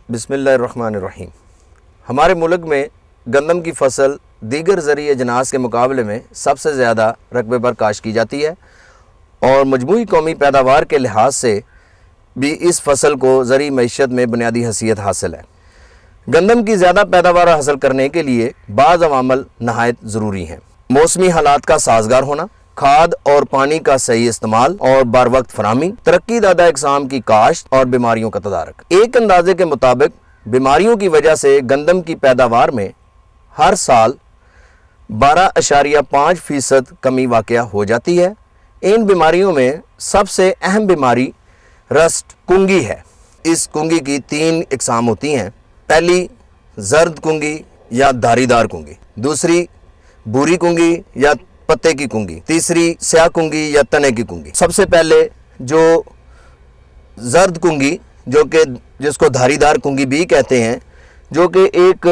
बिस्मिल्लाहिर्रहमानिर्रहीम। हमारे मुल्क में गंदम की फसल दीगर ज़रिए अजनास के मुकाबले में सबसे ज़्यादा रकबे पर काश्त की जाती है और मजमूई कौमी पैदावार के लिहाज से भी इस फसल को ज़री मईशत में बुनियादी हैसियत हासिल है। गंदम की ज़्यादा पैदावार हासिल करने के लिए बाज़ अवामल नहायत ज़रूरी हैं। मौसमी हालात का साजगार होना, खाद और पानी का सही इस्तेमाल और बार वक्त फराहमी, तरक्की दादा इकसाम की काश्त और बीमारियों का तदारक। एक अंदाजे के मुताबिक बीमारियों की वजह से गंदम की पैदावार में हर साल 12.5% कमी वाक़या हो जाती है। इन बीमारियों में सबसे अहम बीमारी रस्ट कुंगी है। इस कुंगी की 3 इकसाम होती हैं। पहली जर्द कुंगी या धारीदार कुंगी, दूसरी भूरी कुंगी या पत्ते की कुंगी, तीसरी स्याह कुंगी या तने की कुंगी। सबसे पहले जो जर्द कुंगी, जो कि जिसको धारीदार कुंगी भी कहते हैं, जो कि एक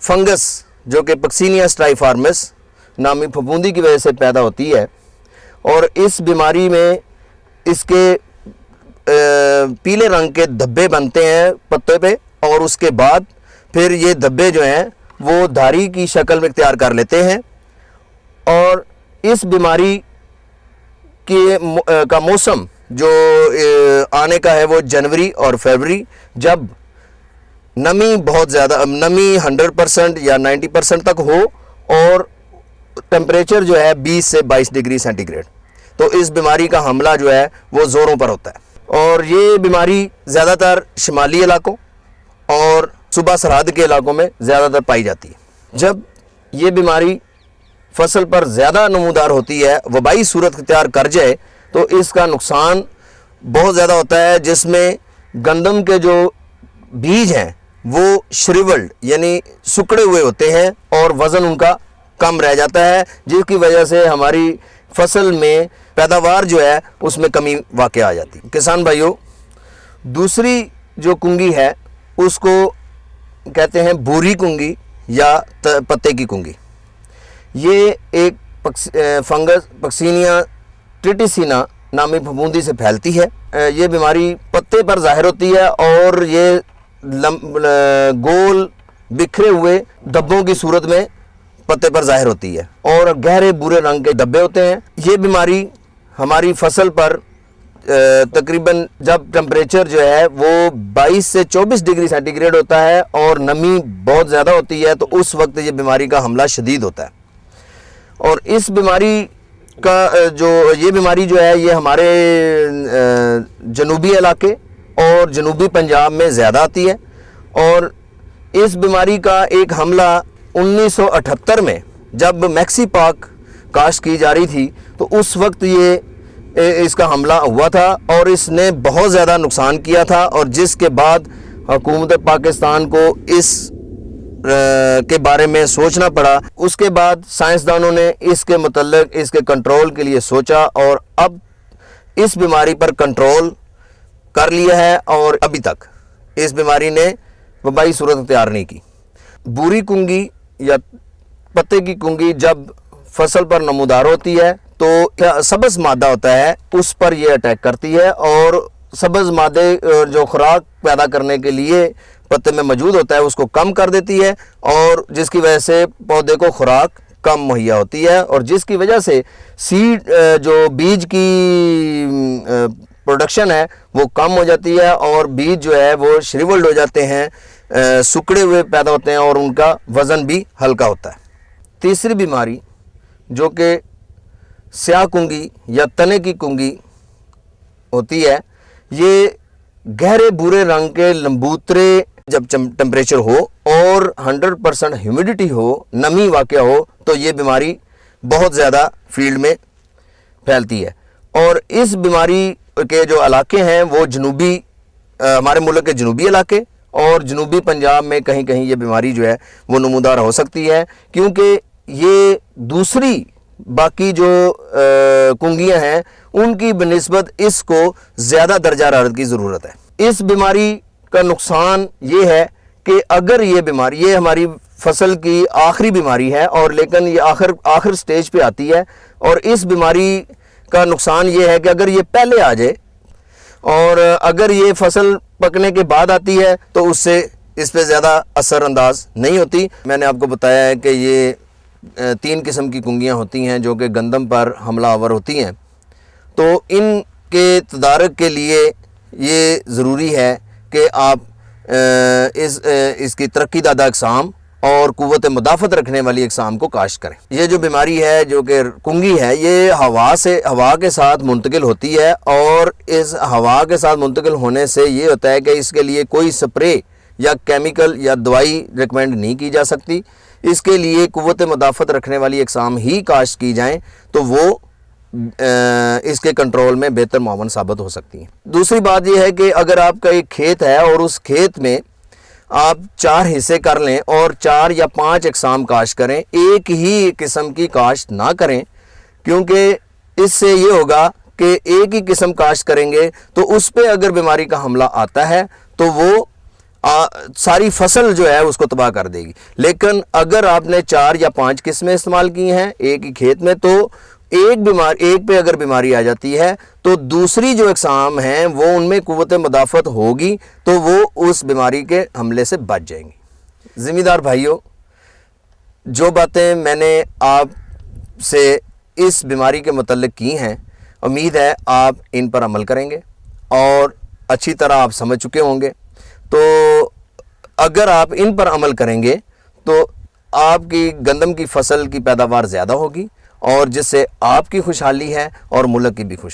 फंगस जो कि पक्सीनिया स्ट्राइफार्मिस नामी फफूंदी की वजह से पैदा होती है और इस बीमारी में इसके पीले रंग के धब्बे बनते हैं पत्ते पे और उसके बाद फिर ये धब्बे जो हैं वो धारी की शक्ल में इख्तियार कर लेते हैं और इस बीमारी का मौसम जो आने का है वो जनवरी और फरवरी, जब नमी बहुत ज़्यादा, नमी 100% या 90% तक हो और टेम्परेचर जो है 20 से 22 डिग्री सेंटीग्रेड, तो इस बीमारी का हमला जो है वो ज़ोरों पर होता है। और ये बीमारी ज़्यादातर शुमाली इलाकों और सूबा सरहद के इलाकों में ज़्यादातर पाई जाती है। जब ये बीमारी फसल पर ज़्यादा नमूदार होती है, वबाई सूरत इख्तियार कर जाए, तो इसका नुकसान बहुत ज़्यादा होता है, जिसमें गंदम के जो बीज हैं वो श्रिवल्ड यानी सुकड़े हुए होते हैं और वज़न उनका कम रह जाता है, जिसकी वजह से हमारी फसल में पैदावार जो है उसमें कमी वाक़ आ जाती है। किसान भाइयों, दूसरी जो कुंगी है उसको कहते हैं भूरी कुंगी या पत्ते की कुंगी। ये एक फंगस पक्सीनिया ट्रिटिसिना नामी फफूंदी से फैलती है। ये बीमारी पत्ते पर ज़ाहिर होती है और ये गोल बिखरे हुए धब्बों की सूरत में पत्ते पर ज़ाहिर होती है और गहरे भूरे रंग के धब्बे होते हैं। ये बीमारी हमारी फसल पर तकरीबन जब टेम्परेचर जो है वो 22 से 24 डिग्री सेंटीग्रेड होता है और नमी बहुत ज़्यादा होती है, तो उस वक्त ये बीमारी का हमला शदीद होता है। और इस बीमारी का ये बीमारी जो है ये हमारे जनूबी इलाके और जनूबी पंजाब में ज़्यादा आती है। और इस बीमारी का एक हमला 1978 में जब मैक्सी पाक काश्त की जा रही थी, तो उस वक्त इसका हमला हुआ था और इसने बहुत ज़्यादा नुकसान किया था और जिसके बाद हुकूमत पाकिस्तान को इस के बारे में सोचना पड़ा। उसके बाद साइंसदानों ने इसके मतलब इसके कंट्रोल के लिए सोचा और अब इस बीमारी पर कंट्रोल कर लिया है और अभी तक इस बीमारी ने वबाई सूरत इख्तियार नहीं की। भूरी कुंगी या पत्ते की कुंगी जब फसल पर नमूदार होती है तो सब्ज़ मादा होता है उस पर यह अटैक करती है और सब्ज़ मादे जो खुराक पैदा करने के लिए पत्ते में मौजूद होता है उसको कम कर देती है और जिसकी वजह से पौधे को खुराक कम मुहैया होती है और जिसकी वजह से सीड जो बीज की प्रोडक्शन है वो कम हो जाती है और बीज जो है वो श्रिवल्ड हो जाते हैं, सुकड़े हुए पैदा होते हैं और उनका वज़न भी हल्का होता है। तीसरी बीमारी जो कि स्याह कुंगी या तने की कुंगी होती है, ये गहरे भूरे रंग के लंबूतरे जब टेम्परेचर हो और 100% ह्यूमिडिटी हो, नमी वाक़या हो, तो ये बीमारी बहुत ज़्यादा फील्ड में फैलती है। और इस बीमारी के जो इलाके हैं वो जनूबी हमारे मुल्क के जनूबी इलाके और जनूबी पंजाब में कहीं कहीं ये बीमारी जो है वो नमूदार हो सकती है, क्योंकि ये दूसरी बाकी जो कुंगियाँ हैं उनकी बनिस्बत इसको ज़्यादा दर्जा हरारत की ज़रूरत है। इस बीमारी का नुकसान ये है कि अगर ये बीमारी, ये हमारी फसल की आखिरी बीमारी है और लेकिन ये आखिर स्टेज पे आती है और इस बीमारी का नुकसान ये है कि अगर ये पहले आ जाए और अगर ये फसल پکنے کے بعد آتی ہے تو اس سے اس پہ زیادہ اثر انداز نہیں ہوتی۔ میں نے آپ کو بتایا ہے کہ یہ 3 قسم کی کنگیاں ہوتی ہیں جو کہ گندم پر حملہ آور ہوتی ہیں، تو ان کے تدارک کے لیے یہ ضروری ہے کہ آپ اس کی ترقی دادہ اقسام اور قوت مدافعت رکھنے والی اقسام کو کاشت کریں۔ یہ جو بیماری ہے جو کہ کنگھی ہے، یہ ہوا کے ساتھ منتقل ہوتی ہے، اور اس ہوا کے ساتھ منتقل ہونے سے یہ ہوتا ہے کہ اس کے لیے کوئی سپرے یا کیمیکل یا دوائی ریکمینڈ نہیں کی جا سکتی۔ اس کے لیے قوت مدافعت رکھنے والی اقسام ہی کاشت کی جائیں تو وہ اس کے کنٹرول میں بہتر معاون ثابت ہو سکتی ہیں۔ دوسری بات یہ ہے کہ اگر آپ کا ایک کھیت ہے اور اس کھیت میں آپ 4 حصے کر لیں اور 4 یا 5 اقسام کاشت کریں، ایک ہی قسم کی کاشت نہ کریں، کیونکہ اس سے یہ ہوگا کہ ایک ہی قسم کاشت کریں گے تو اس پہ اگر بیماری کا حملہ آتا ہے تو وہ ساری فصل جو ہے اس کو تباہ کر دے گی۔ لیکن اگر آپ نے 4 یا 5 قسمیں استعمال کی ہیں ایک ہی کھیت میں، تو ایک پہ اگر بیماری آ جاتی ہے تو دوسری جو اقسام ہیں وہ ان میں قوت مدافعت ہوگی تو وہ اس بیماری کے حملے سے بچ جائیں گی۔ ذمہ بھائیوں، جو باتیں میں نے آپ سے اس بیماری کے متعلق کی ہیں، امید ہے آپ ان پر عمل کریں گے اور اچھی طرح آپ سمجھ چکے ہوں گے۔ تو اگر آپ ان پر عمل کریں گے تو آپ کی گندم کی فصل کی پیداوار زیادہ ہوگی، اور جس سے آپ کی خوشحالی ہے اور ملک کی بھی خوشحالی۔